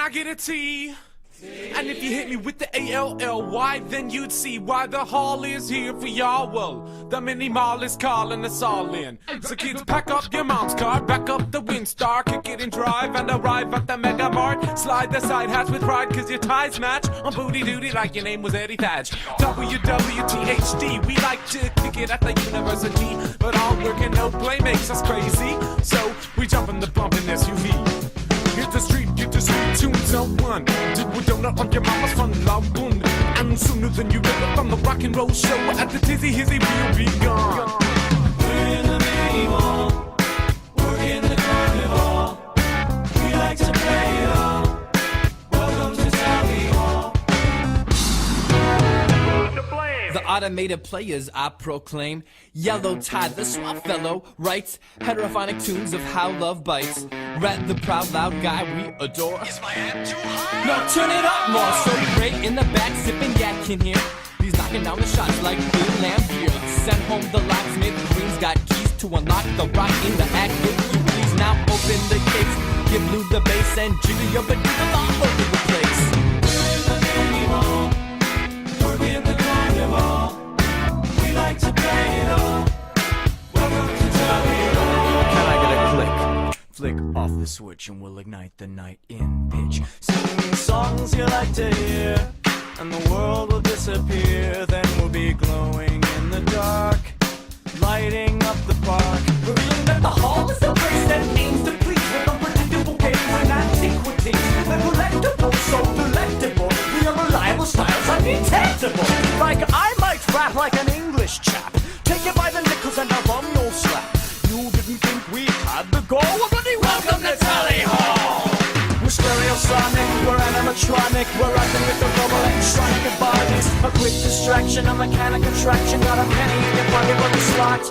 I get a T? And if you hit me with the A-L-L-Y, then you'd see why the hall is here for y'all. Well, the mini mall is calling us all in. So kids, pack up your mom's car, back up the Windstar, kick it and drive, and arrive at the Mega Mart. Slide the side hats with pride, cause your ties match on booty duty like your name was Eddie Thatch. WWTHD, we like to kick it at the university, but all work and no play makes us crazy. So we jump in the bumpin' SUV. Hit the street, get the sweet tunes on one. Did a donut on your mama's front lawn. And sooner than you ever on the rock and roll show at the Tizzy Hizzy, we'll be gone. We're in the mini mall, we're in the carnival. We like to play it all. Welcome to Tally Hall. The automated players I proclaim. Yellow tie, the suave fellow writes heterophonic tunes of how love bites. Red, the proud loud guy we adore. Is my amp too high? No, turn it up more. So great in the back, sipping yak in here. He's knocking down the shots like Bill Lambier. Send home the locksmith. Green's got keys to unlock the rock in the act. If you please now open the case, give Blue the bass and jiggle your badoo all over the place. We're in the mini mall, we're in the carnival. We like to play it all. Welcome to Tally Hall. Can I get a click? Flick off the switch and we'll ignite the night in pitch. Singing songs you like to hear, and the world will disappear. Then we'll be glowing in the dark, lighting up the park. Revealing that the hall is the place that aims to please with unpredictable games and antiquities. The collectible, so delectable. The unreliable styles undetectable. Like I might rap like an English chap, take it by the nickels and a bum no slap. You didn't think we had the goal? Well, bloody welcome to Tally Hall. We're stereosonic, we're animatronic, we're acting with the global electronic embodies. A quick distraction, a mechanic attraction, got a penny in your pocket for the slot.